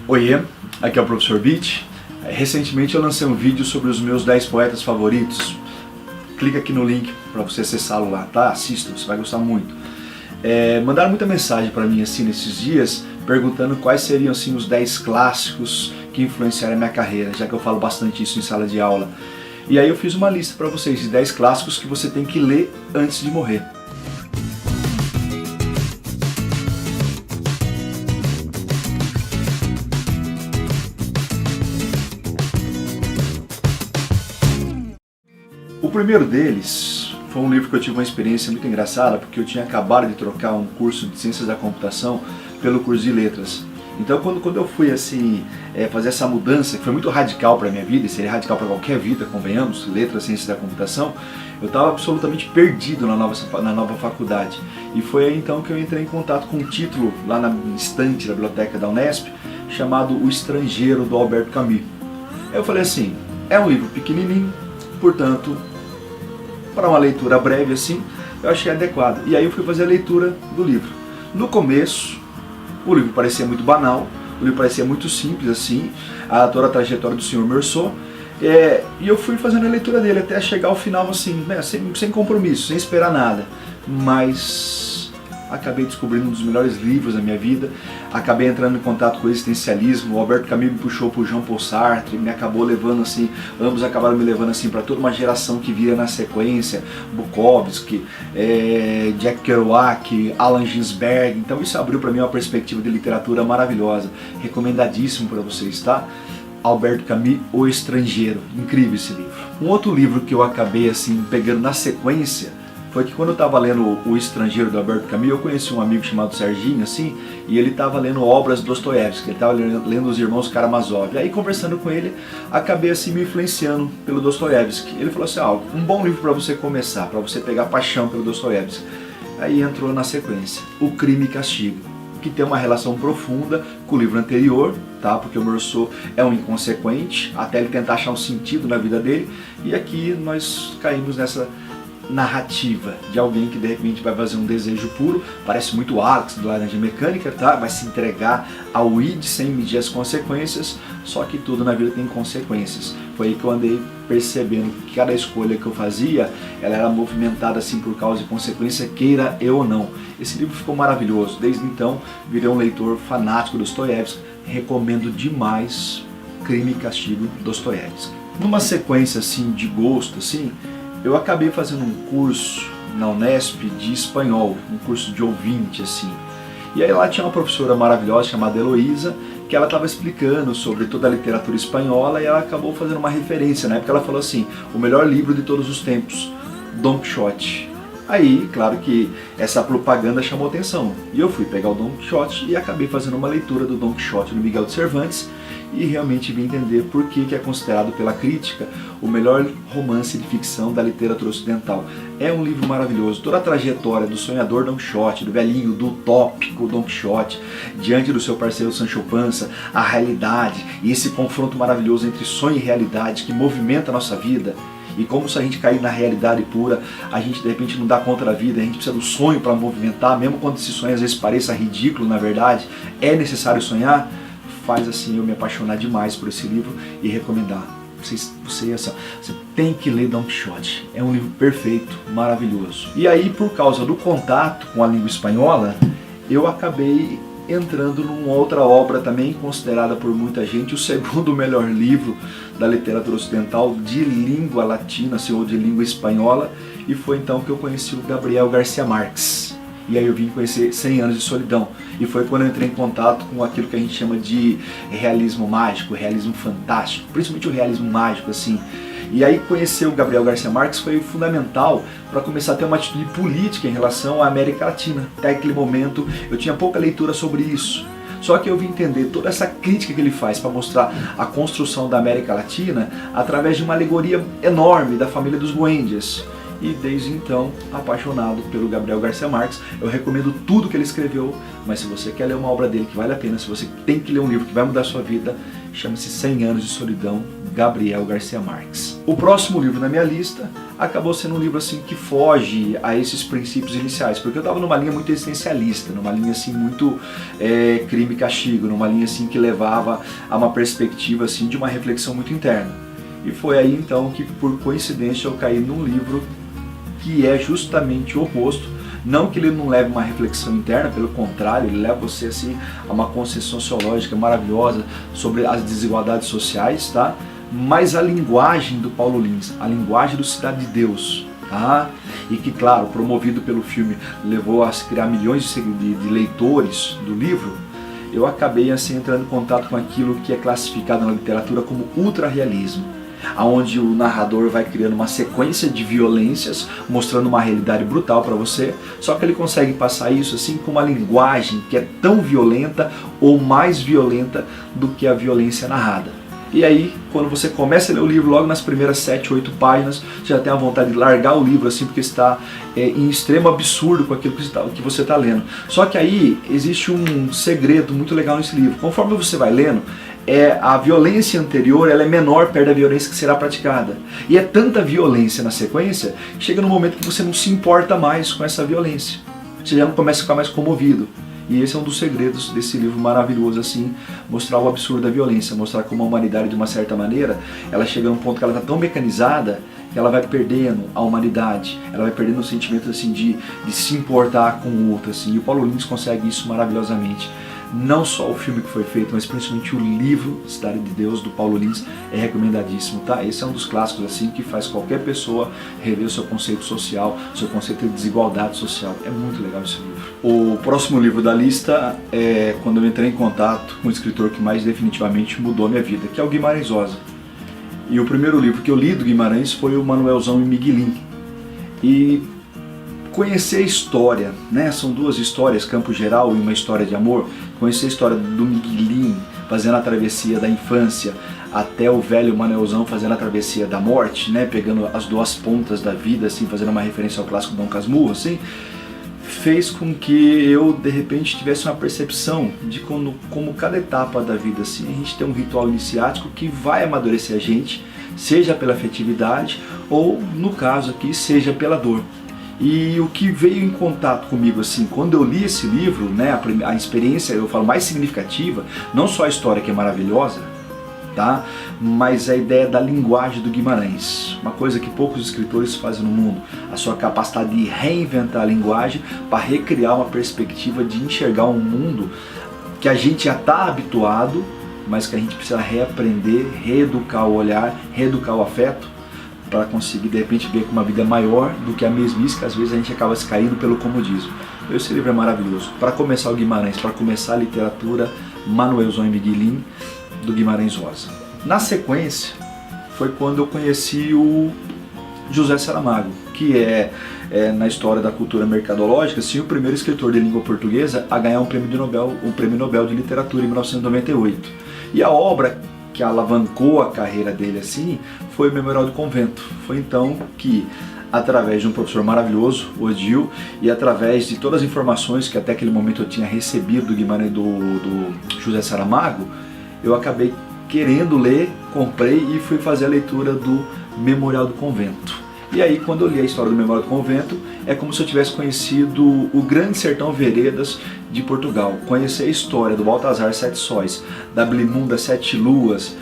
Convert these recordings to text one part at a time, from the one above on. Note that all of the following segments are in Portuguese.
Oiê, aqui é o Professor Beat. Recentemente eu lancei um vídeo sobre os meus 10 poetas favoritos. Clica aqui no link para você acessá-lo lá, tá? Assista, você vai gostar muito. Mandaram muita mensagem para mim assim nesses dias, perguntando quais seriam assim, os 10 clássicos que influenciaram a minha carreira, já que eu falo bastante isso em sala de aula. E aí eu fiz uma lista para vocês de 10 clássicos que você tem que ler antes de morrer. O primeiro deles foi um livro que eu tive uma experiência muito engraçada, porque eu tinha acabado de trocar um curso de Ciências da Computação pelo curso de Letras. Então quando eu fui assim, fazer essa mudança, que foi muito radical para a minha vida, e seria radical para qualquer vida, convenhamos, Letras, Ciências da Computação, eu estava absolutamente perdido na nova faculdade. E foi aí então que eu entrei em contato com um título lá na estante da biblioteca da Unesp, chamado O Estrangeiro, do Albert Camus. Aí eu falei assim, é um livro pequenininho, portanto, para uma leitura breve assim, eu achei adequado. E aí eu fui fazer a leitura do livro. No começo, o livro parecia muito banal, o livro parecia muito simples assim, toda a trajetória do Sr. Meursault, e eu fui fazendo a leitura dele até chegar ao final assim, né, sem compromisso, sem esperar nada. Mas acabei descobrindo um dos melhores livros da minha vida, acabei entrando em contato com o existencialismo, o Albert Camus me puxou para o Jean-Paul Sartre, me acabou levando assim, ambos acabaram me levando assim para toda uma geração que viria na sequência, Bukowski, Jack Kerouac, Allen Ginsberg. Então isso abriu para mim uma perspectiva de literatura maravilhosa, recomendadíssimo para vocês, tá? Albert Camus, O Estrangeiro, incrível esse livro. Um outro livro que eu acabei assim pegando na sequência foi que quando eu estava lendo O Estrangeiro, do Albert Camus, eu conheci um amigo chamado Serginho, assim, e ele estava lendo obras do Dostoiévski, ele estava lendo Os Irmãos Karamazov. E aí, conversando com ele, acabei assim me influenciando pelo Dostoiévski. Ele falou assim, um bom livro para você começar, para você pegar paixão pelo Dostoiévski. Aí entrou na sequência, O Crime e Castigo, que tem uma relação profunda com o livro anterior, tá? Porque o Meursault é um inconsequente, até ele tentar achar um sentido na vida dele, e aqui nós caímos nessa narrativa de alguém que de repente vai fazer um desejo puro, parece muito Alex do Laranja Mecânica, tá? Vai se entregar ao id sem medir as consequências, só que tudo na vida tem consequências. Foi aí que eu andei percebendo que cada escolha que eu fazia, ela era movimentada assim por causa e consequência, queira eu ou não. Esse livro ficou maravilhoso, desde então virei um leitor fanático do Dostoiévski, recomendo demais Crime e Castigo, Dostoiévski. Numa sequência assim de gosto, assim, eu acabei fazendo um curso na Unesp de espanhol, um curso de ouvinte, assim. E aí lá tinha uma professora maravilhosa chamada Heloísa, que ela estava explicando sobre toda a literatura espanhola e ela acabou fazendo uma referência, na época ela falou assim, o melhor livro de todos os tempos, Don Quixote. Aí, claro que essa propaganda chamou atenção, e eu fui pegar o Don Quixote e acabei fazendo uma leitura do Don Quixote do Miguel de Cervantes, e realmente vim entender por que é considerado pela crítica o melhor romance de ficção da literatura ocidental. É um livro maravilhoso, toda a trajetória do sonhador Don Quixote, do velhinho, do utópico Don Quixote, diante do seu parceiro Sancho Panza, a realidade e esse confronto maravilhoso entre sonho e realidade que movimenta a nossa vida. E como se a gente cair na realidade pura, a gente de repente não dá conta da vida, a gente precisa do sonho para movimentar, mesmo quando esse sonho às vezes pareça ridículo, na verdade, é necessário sonhar. Faz assim eu me apaixonar demais por esse livro e recomendar. Você tem que ler Don Quixote, é um livro perfeito, maravilhoso. E aí, por causa do contato com a língua espanhola, eu acabei entrando numa outra obra também considerada por muita gente o segundo melhor livro da literatura ocidental de língua latina, ou de língua espanhola, e foi então que eu conheci o Gabriel García Márquez. E aí eu vim conhecer 100 Anos de Solidão. E foi quando eu entrei em contato com aquilo que a gente chama de realismo mágico, realismo fantástico, principalmente o realismo mágico, assim. E aí conhecer o Gabriel García Márquez foi fundamental para começar a ter uma atitude política em relação à América Latina. Até aquele momento eu tinha pouca leitura sobre isso. Só que eu vim entender toda essa crítica que ele faz para mostrar a construção da América Latina através de uma alegoria enorme da família dos Buendias. E desde então, apaixonado pelo Gabriel García Márquez, eu recomendo tudo que ele escreveu, mas se você quer ler uma obra dele que vale a pena, se você tem que ler um livro que vai mudar a sua vida, chama-se 100 Anos de Solidão, Gabriel García Márquez. O próximo livro na minha lista, acabou sendo um livro assim que foge a esses princípios iniciais, porque eu estava numa linha muito existencialista, numa linha assim muito crime e castigo, numa linha assim que levava a uma perspectiva assim de uma reflexão muito interna. E foi aí então que, por coincidência, eu caí num livro que é justamente o oposto. Não que ele não leve uma reflexão interna, pelo contrário, ele leva você assim a uma consciência sociológica maravilhosa sobre as desigualdades sociais, tá? Mas a linguagem do Paulo Lins, a linguagem do Cidade de Deus, tá? E que, claro, promovido pelo filme, levou a criar milhões de leitores do livro. Eu acabei assim entrando em contato com aquilo que é classificado na literatura como ultra-realismo, onde o narrador vai criando uma sequência de violências, mostrando uma realidade brutal para você, só que ele consegue passar isso assim com uma linguagem que é tão violenta ou mais violenta do que a violência narrada. E aí, quando você começa a ler o livro, logo nas primeiras 7, 8 páginas, você já tem a vontade de largar o livro, assim, porque está em extremo absurdo com aquilo que você está lendo. Só que aí existe um segredo muito legal nesse livro. Conforme você vai lendo, a violência anterior ela é menor perto da violência que será praticada. E é tanta violência na sequência, que chega no momento que você não se importa mais com essa violência. Você já não começa a ficar mais comovido. E esse é um dos segredos desse livro maravilhoso, assim, mostrar o absurdo da violência, mostrar como a humanidade, de uma certa maneira, ela chega num ponto que ela está tão mecanizada que ela vai perdendo a humanidade, ela vai perdendo o sentimento assim, de se importar com o outro. Assim. E o Paulo Lins consegue isso maravilhosamente. Não só o filme que foi feito, mas principalmente o livro Cidade de Deus, do Paulo Lins, é recomendadíssimo, tá? Esse é um dos clássicos assim que faz qualquer pessoa rever o seu conceito social, seu conceito de desigualdade social. É muito legal esse livro. O próximo livro da lista é quando eu entrei em contato com o escritor que mais definitivamente mudou a minha vida, que é o Guimarães Rosa. E o primeiro livro que eu li do Guimarães foi o Manuelzão e Miguelim. E conhecer a história, né? São duas histórias, Campo Geral e uma história de amor. Conhecer a história do Miguelim fazendo a travessia da infância até o velho Manuelzão fazendo a travessia da morte, né? Pegando as duas pontas da vida, assim, fazendo uma referência ao clássico Dom Casmurro, assim, fez com que eu de repente tivesse uma percepção de como cada etapa da vida, assim, a gente tem um ritual iniciático que vai amadurecer a gente, seja pela afetividade ou, no caso aqui, seja pela dor. E o que veio em contato comigo, assim, quando eu li esse livro, né, a experiência, eu falo, mais significativa, não só a história que é maravilhosa, tá, mas a ideia da linguagem do Guimarães, uma coisa que poucos escritores fazem no mundo, a sua capacidade de reinventar a linguagem para recriar uma perspectiva de enxergar um mundo que a gente já está habituado, mas que a gente precisa reaprender, reeducar o olhar, reeducar o afeto, para conseguir de repente ver com uma vida maior do que a mesmice que às vezes a gente acaba se caindo pelo comodismo. Esse livro é maravilhoso. Para começar o Guimarães, para começar a literatura, Manuelzão e Miguelim, do Guimarães Rosa. Na sequência, foi quando eu conheci o José Saramago, que é na história da cultura mercadológica, sim, o primeiro escritor de língua portuguesa a ganhar um prêmio Nobel de Literatura em 1998. E a obra que alavancou a carreira dele assim, foi o Memorial do Convento. Foi então que, através de um professor maravilhoso, o Odil, e através de todas as informações que até aquele momento eu tinha recebido do Guimarães, do José Saramago, eu acabei querendo ler, comprei e fui fazer a leitura do Memorial do Convento. E aí, quando eu li a história do Memorial do Convento, é como se eu tivesse conhecido o Grande Sertão Veredas de Portugal. Conhecer a história do Baltazar Sete Sóis, da Blimunda Sete Luas,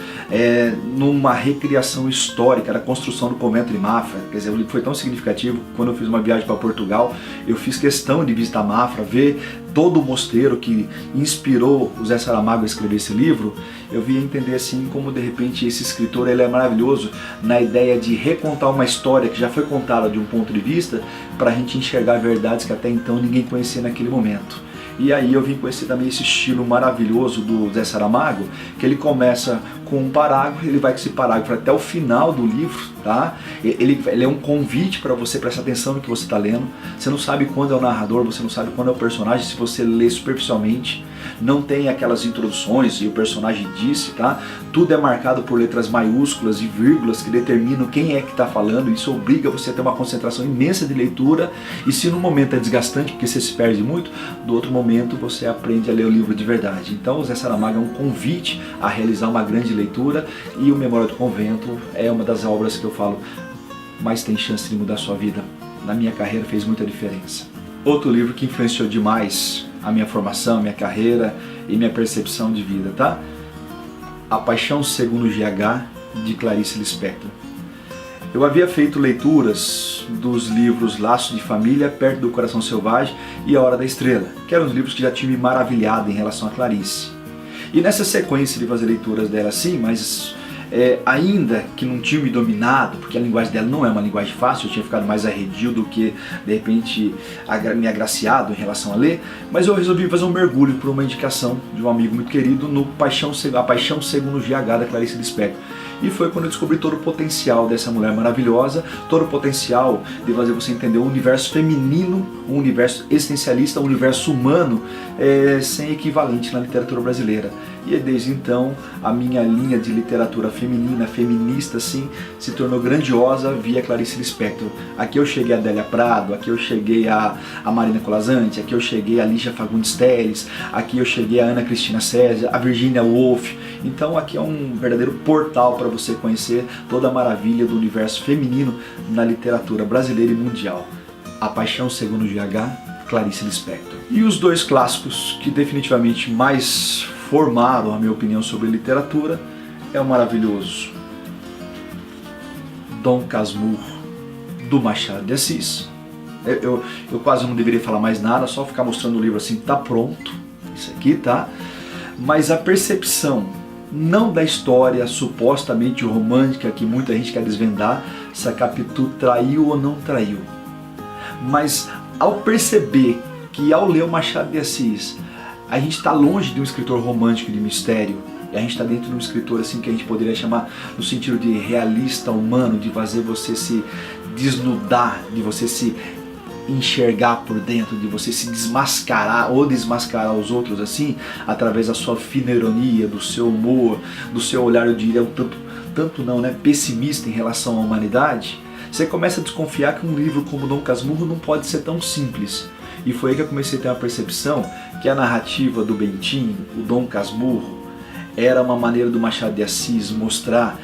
numa recriação histórica da construção do convento de Mafra. Quer dizer, o livro foi tão significativo. Quando eu fiz uma viagem para Portugal, eu fiz questão de visitar Mafra, ver todo o mosteiro que inspirou o Zé Saramago a escrever esse livro. Eu vim entender assim como de repente esse escritor ele é maravilhoso na ideia de recontar uma história que já foi contada de um ponto de vista para a gente enxergar verdades que até então ninguém conhecia naquele momento. E aí eu vim conhecer também esse estilo maravilhoso do Zé Saramago, que ele começa com um parágrafo, ele vai com esse parágrafo até o final do livro, tá? Ele é um convite para você prestar atenção no que você está lendo. Você não sabe quando é o narrador, você não sabe quando é o personagem, se você lê superficialmente. Não tem aquelas introduções e o personagem disse, tá? Tudo é marcado por letras maiúsculas e vírgulas que determinam quem é que está falando. Isso obriga você a ter uma concentração imensa de leitura. E se no momento é desgastante, porque você se perde muito, do outro momento você aprende a ler o livro de verdade. Então o Zé Saramago é um convite a realizar uma grande leitura, e o Memória do Convento é uma das obras que eu falo mais tem chance de mudar a sua vida. Na minha carreira fez muita diferença. Outro livro que influenciou demais a minha formação, a minha carreira e minha percepção de vida, tá? A Paixão Segundo GH, de Clarice Lispector. Eu havia feito leituras dos livros Laços de Família, Perto do Coração Selvagem e A Hora da Estrela, que eram os livros que já tinham me maravilhado em relação a Clarice. E nessa sequência de fazer leituras dela assim, mas ainda que não tinha me dominado, porque a linguagem dela não é uma linguagem fácil, eu tinha ficado mais arredio do que, de repente, me agraciado em relação a ler, mas eu resolvi fazer um mergulho por uma indicação de um amigo muito querido no A Paixão Segundo GH, da Clarice Lispector. E foi quando eu descobri todo o potencial dessa mulher maravilhosa, todo o potencial de fazer você entender o universo feminino, o universo existencialista, o universo humano, sem equivalente na literatura brasileira. E desde então a minha linha de literatura feminina, feminista, assim, se tornou grandiosa via Clarice Lispector. Aqui eu cheguei a Adélia Prado, aqui eu cheguei a Marina Colasanti, aqui eu cheguei a Lígia Fagundes Telles, aqui eu cheguei a Ana Cristina César, a Virginia Woolf. Então aqui é um verdadeiro portal para você conhecer toda a maravilha do universo feminino na literatura brasileira e mundial. A Paixão Segundo GH, Clarice Lispector. E os dois clássicos que definitivamente mais formaram a minha opinião sobre literatura é o maravilhoso Dom Casmurro, do Machado de Assis. Eu quase não deveria falar mais nada, só ficar mostrando o livro assim, tá pronto, isso aqui, tá? Mas a percepção, não da história supostamente romântica que muita gente quer desvendar, se a Capitu traiu ou não traiu, mas ao perceber que ao ler o Machado de Assis, a gente está longe de um escritor romântico de mistério, e a gente está dentro de um escritor assim que a gente poderia chamar no sentido de realista humano, de fazer você se desnudar, de você se enxergar por dentro, de você se desmascarar ou desmascarar os outros assim, através da sua fina ironia, do seu humor, do seu olhar, eu diria, tanto não, né, pessimista em relação à humanidade. Você começa a desconfiar que um livro como Dom Casmurro não pode ser tão simples. E foi aí que eu comecei a ter uma percepção que a narrativa do Bentinho, o Dom Casmurro, era uma maneira do Machado de Assis mostrar,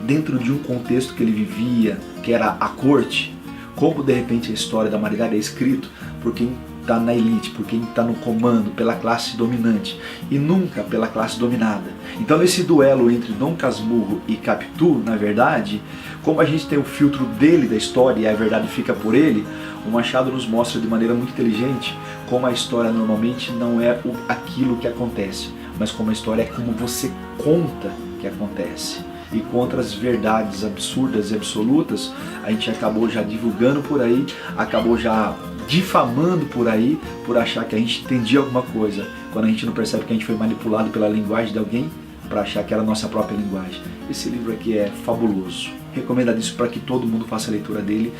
dentro de um contexto que ele vivia, que era a corte, como de repente a história da humanidade é escrito por quem está na elite, por quem está no comando, pela classe dominante, e nunca pela classe dominada. Então nesse duelo entre Dom Casmurro e Capitu, na verdade, como a gente tem o filtro dele da história e a verdade fica por ele, o Machado nos mostra de maneira muito inteligente como a história normalmente não é aquilo que acontece, mas como a história é como você conta que acontece. E contra as verdades absurdas e absolutas, a gente acabou já divulgando por aí, acabou já difamando por aí, por achar que a gente entendia alguma coisa, quando a gente não percebe que a gente foi manipulado pela linguagem de alguém para achar que era a nossa própria linguagem. Esse livro aqui é fabuloso, recomendadíssimo para que todo mundo faça a leitura dele.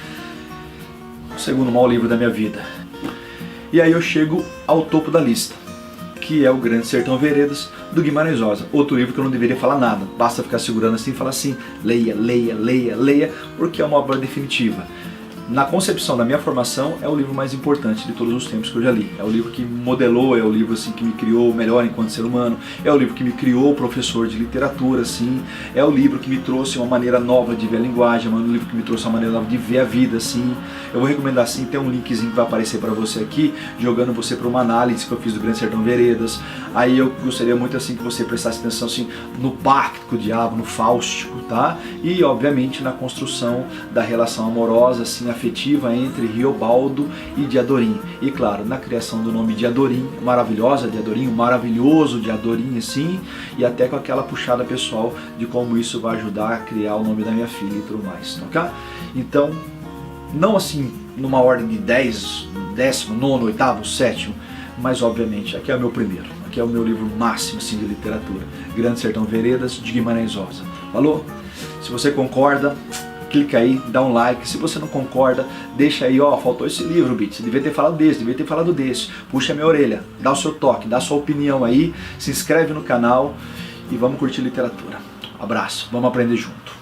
O segundo maior livro da minha vida. E aí eu chego ao topo da lista, que é O Grande Sertão Veredas, do Guimarães Rosa. Outro livro que eu não deveria falar nada, basta ficar segurando assim e falar assim, leia, leia, leia, leia, porque é uma obra definitiva. Na concepção da minha formação, é o livro mais importante de todos os tempos que eu já li. É o livro que me modelou, é o livro assim, que me criou melhor enquanto ser humano, é o livro que me criou professor de literatura, assim, é o livro que me trouxe uma maneira nova de ver a linguagem, é um livro que me trouxe uma maneira nova de ver a vida, assim. Eu vou recomendar, assim, tem um linkzinho que vai aparecer para você aqui, jogando você para uma análise que eu fiz do Grande Sertão Veredas. Aí eu gostaria muito, assim, que você prestasse atenção, assim, no pacto com o diabo, no Fáustico, tá? E, obviamente, na construção da relação amorosa, assim, afetiva entre Riobaldo e Diadorim. E claro, na criação do nome Diadorim, maravilhosa Diadorim, maravilhoso Diadorim, assim, e até com aquela puxada pessoal de como isso vai ajudar a criar o nome da minha filha e tudo mais, tá? Então, não assim numa ordem de 10, 10º, 9º, 8º, 7º, mas obviamente aqui é o meu primeiro, aqui é o meu livro máximo assim, de literatura, Grande Sertão Veredas, de Guimarães Rosa. Falou? Se você concorda, clica aí, dá um like. Se você não concorda, deixa aí, ó, faltou esse livro, Bit, você devia ter falado desse, devia ter falado desse. Puxa a minha orelha, dá o seu toque, dá a sua opinião aí, se inscreve no canal e vamos curtir literatura. Abraço, vamos aprender junto.